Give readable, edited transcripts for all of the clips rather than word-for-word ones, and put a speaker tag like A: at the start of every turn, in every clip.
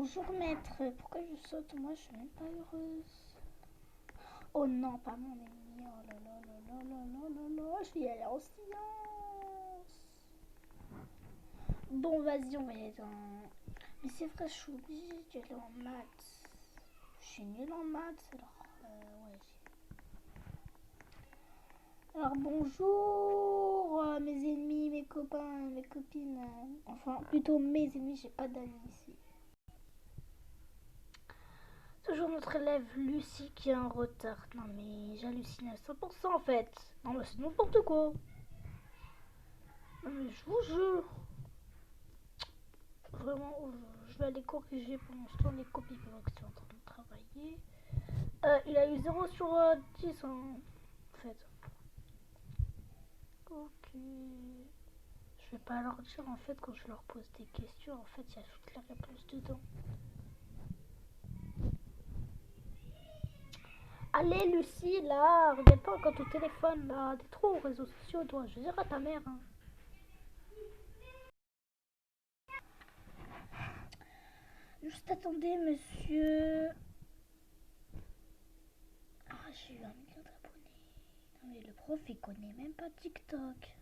A: Bonjour maître, pourquoi je saute? Moi je suis même pas heureuse. Oh non, pas mon ennemi. Oh là là là là là là là là. Je vais y aller en silence. Bon, vas-y, on va y aller dans... Mais c'est vrai, je suis obligée d'y aller en maths. Je suis nulle en maths, alors... ouais. Alors bonjour mes ennemis, mes copains, mes copines. Enfin, plutôt mes ennemis, j'ai pas d'amis ici. Toujours notre élève Lucie qui est en retard. Non mais j'hallucine à 100% en fait. Non mais c'est n'importe quoi. Non mais je vous jure. Vraiment, je vais aller corriger pendant ce temps les copies pendant que tu es en train de travailler. Il a eu 0 sur 10 en fait. Ok. Je vais pas leur dire en fait quand je leur pose des questions. En fait, il y a toutes les réponses dedans. Allez Lucie, là, regarde pas encore ton téléphone là. T'es trop aux réseaux sociaux toi. Je dirais à ta mère. Hein. Juste attendez, monsieur. Ah, j'ai eu 1 million d'abonnés. Non, mais le prof, il connaît même pas TikTok.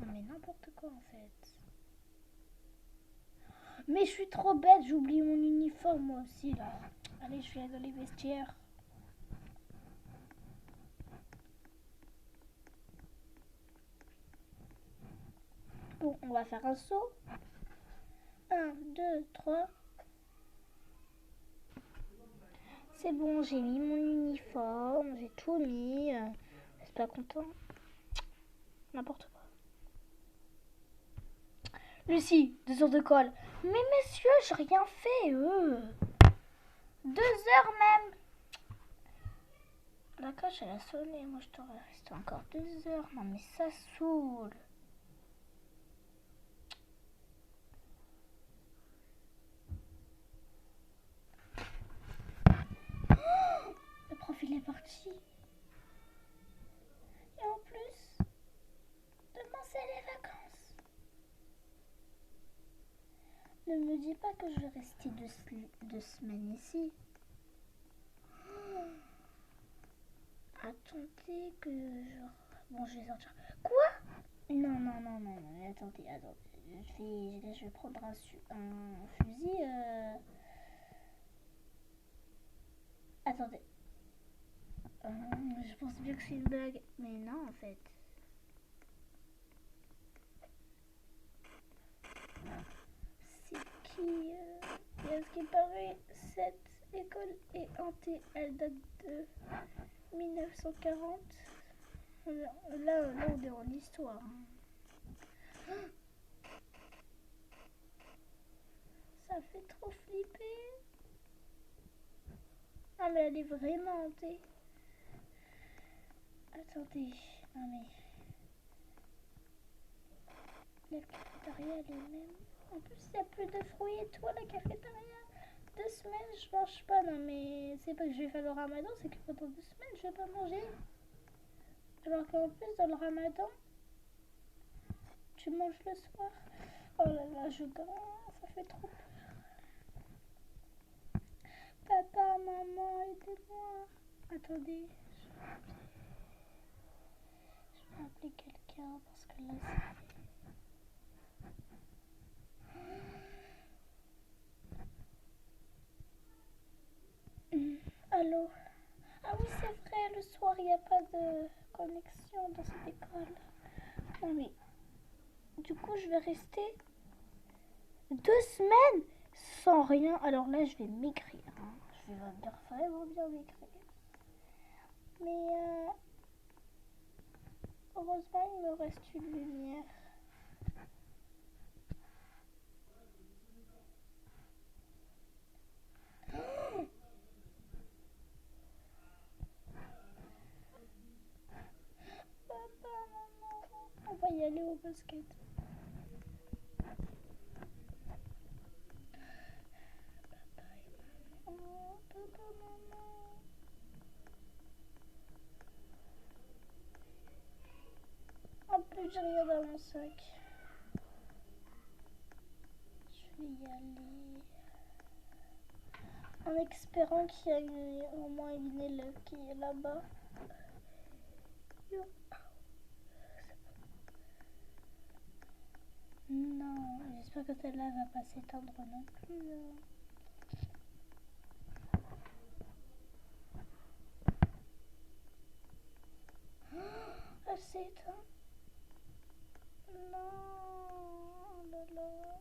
A: Non, mais n'importe quoi, en fait. Mais je suis trop bête, j'ai oublié mon uniforme, moi aussi, là. Allez, je vais aller dans les vestiaires. Bon, on va faire un saut. 1, 2, 3. C'est bon, j'ai mis mon uniforme, j'ai tout mis. C'est pas content. N'importe quoi. Lucie, 2 heures de colle. Mais messieurs, j'ai rien fait, 2 heures même. La cloche, elle a sonné. Moi, je t'aurais resté encore 2 heures. Non, mais ça saoule. Le prof, il est parti. Et en plus, demain, c'est les vacances. Ne me dis pas que je vais rester 2 semaines ici. Attendez que je... Bon, je vais sortir. Quoi? Non, non, non, non, non. Attendez. Je vais prendre un fusil. Attendez. Je pense bien que c'est une blague. Mais non, en fait. C'est qui Et à ce qui paraît, cette école est hantée. Elle date de 1940. Là, on est en histoire. Ça fait trop flipper. Ah, mais elle est vraiment hantée. Attendez. Non, mais... La cafétéria, elle est même... En plus, il n'y a plus de fruits et tout à la cafétéria. 2 semaines, je mange pas. Non, mais c'est pas que je vais faire le ramadan, c'est que pendant 2 semaines, je vais pas manger. Alors qu'en plus, dans le ramadan, tu manges le soir. Oh là là, je grince, ça fait trop peur. Papa, maman, aidez-moi. Attendez, je vais appeler quelqu'un parce que là, c'est... Allô? Ah oui, c'est vrai, le soir, il n'y a pas de connexion dans cette école. Non, mais du coup, je vais rester 2 semaines sans rien. Alors là, je vais m'écrire. Hein. Je vais vraiment bien m'écrire. Mais heureusement, il me reste une lumière. Papa, maman, on va y aller au basket. Papa, maman. En plus, j'ai rien dans mon sac. Je vais y aller. En espérant qu'il y a au moins une élève qui est là-bas. Non, j'espère que celle-là va pas s'éteindre non plus. Elle s'est éteinte. Non, oh là là.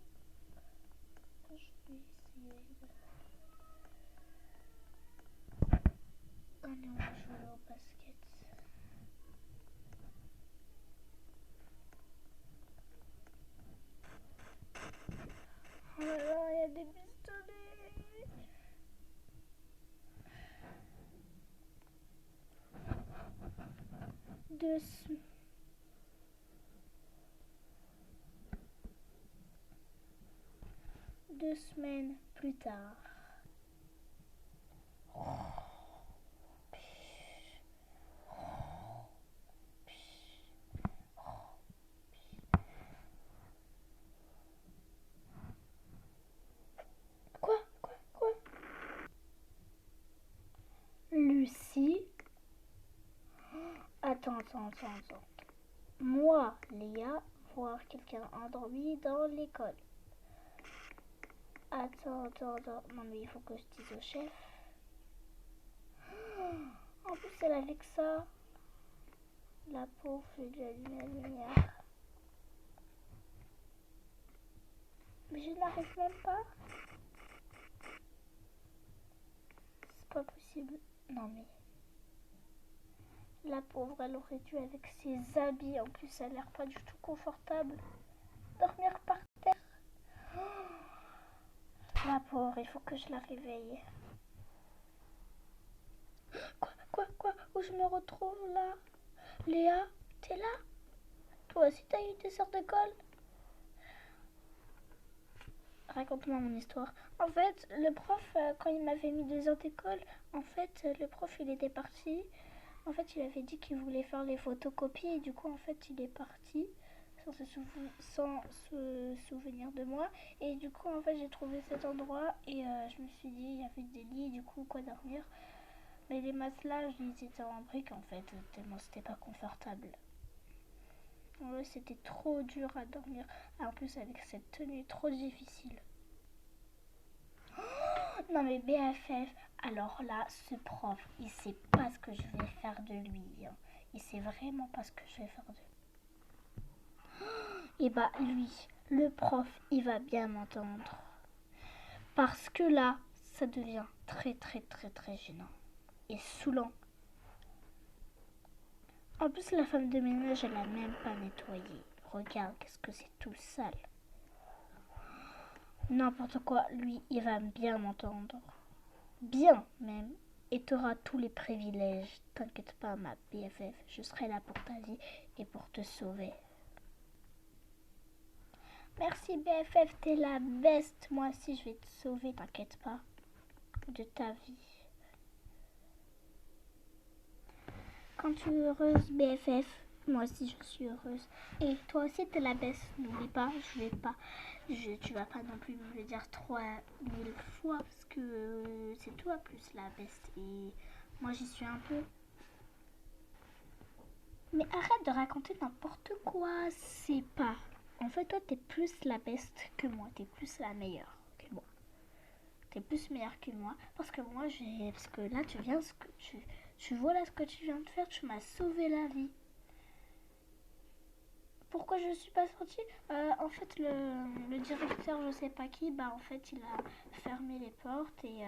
A: Je vais essayer de... Allez, on va jouer au basket. Oh là là, il y a des pistolets. 2 semaines plus tard. Quoi? Lucie? Attends. Moi, Léa, voir quelqu'un endormi dans l'école. Attends. Non mais il faut que je dise au chef. En plus elle avec ça. La pauvre, je lui allume la lumière. Mais je n'arrive même pas. C'est pas possible. Non mais... La pauvre, elle aurait dû avec ses habits. En plus, ça a l'air pas du tout confortable. Dormir par terre. La pauvre, il faut que je la réveille. Quoi? Où je me retrouve là? Léa, t'es là? Toi aussi t'as eu des heures d'école? Raconte-moi mon histoire. En fait, le prof, quand il m'avait mis 2 heures d'école, en fait, le prof, il était parti. En fait, il avait dit qu'il voulait faire les photocopies et du coup, en fait, il est parti sans se souvenir de moi. Et du coup, en fait, j'ai trouvé cet endroit et je me suis dit, il y avait des lits, du coup, quoi dormir. Mais les matelas, ils étaient en briques, en fait, tellement c'était pas confortable. Ouais, c'était trop dur à dormir. En plus, avec cette tenue trop difficile. Non mais BFF, alors là, ce prof, il sait pas ce que je vais faire de lui. Hein. Il sait vraiment pas ce que je vais faire de lui. Et bah lui, le prof, il va bien m'entendre. Parce que là, ça devient très gênant. Et saoulant. En plus, la femme de ménage, elle a même pas nettoyé. Regarde, qu'est-ce que c'est tout sale. N'importe quoi, lui, il va bien m'entendre. Bien même. Et t'auras tous les privilèges. T'inquiète pas, ma BFF. Je serai là pour ta vie et pour te sauver. Merci BFF, t'es la best. Moi aussi, je vais te sauver, t'inquiète pas. De ta vie. Quand tu es heureuse, BFF, moi aussi je suis heureuse. Et toi aussi t'es la best. N'oublie pas, tu vas pas non plus me le dire 3000 fois parce que c'est toi plus la best. Et moi j'y suis un peu. Mais arrête de raconter n'importe quoi. C'est pas. En fait, toi t'es plus la best que moi. T'es plus la meilleure que moi. T'es plus meilleure que moi. Parce que moi parce que là tu viens ce que tu vois là ce que tu viens de faire, tu m'as sauvé la vie. Pourquoi je suis pas sortie? En fait, le directeur, je sais pas qui, bah en fait, il a fermé les portes et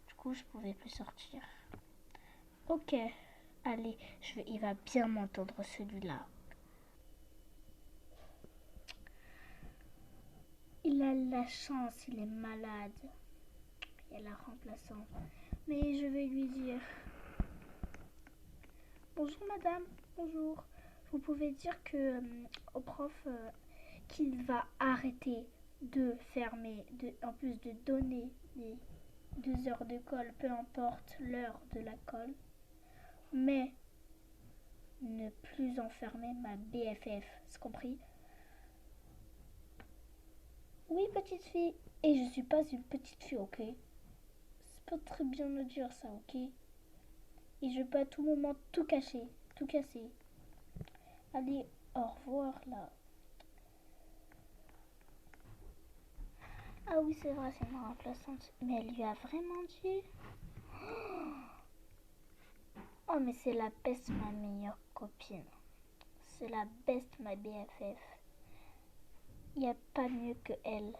A: du coup, je pouvais plus sortir. Ok, allez, il va bien m'entendre celui-là. Il a la chance, il est malade. Il y a la remplaçante. Mais je vais lui dire. Bonjour madame, bonjour. Vous pouvez dire au prof qu'il va arrêter de fermer, en plus de donner les 2 heures de colle, peu importe l'heure de la colle, mais ne plus enfermer ma BFF, c'est compris? Oui, petite fille. Et je suis pas une petite fille, ok? C'est peux très bien le dire ça, ok? Et je peux à tout moment tout cacher, tout casser. Allez, au revoir là. Ah oui, c'est vrai, c'est une remplaçante. Mais elle lui a vraiment dit. Oh, mais c'est la best, ma meilleure copine. C'est la best, ma BFF. Il n'y a pas mieux que elle.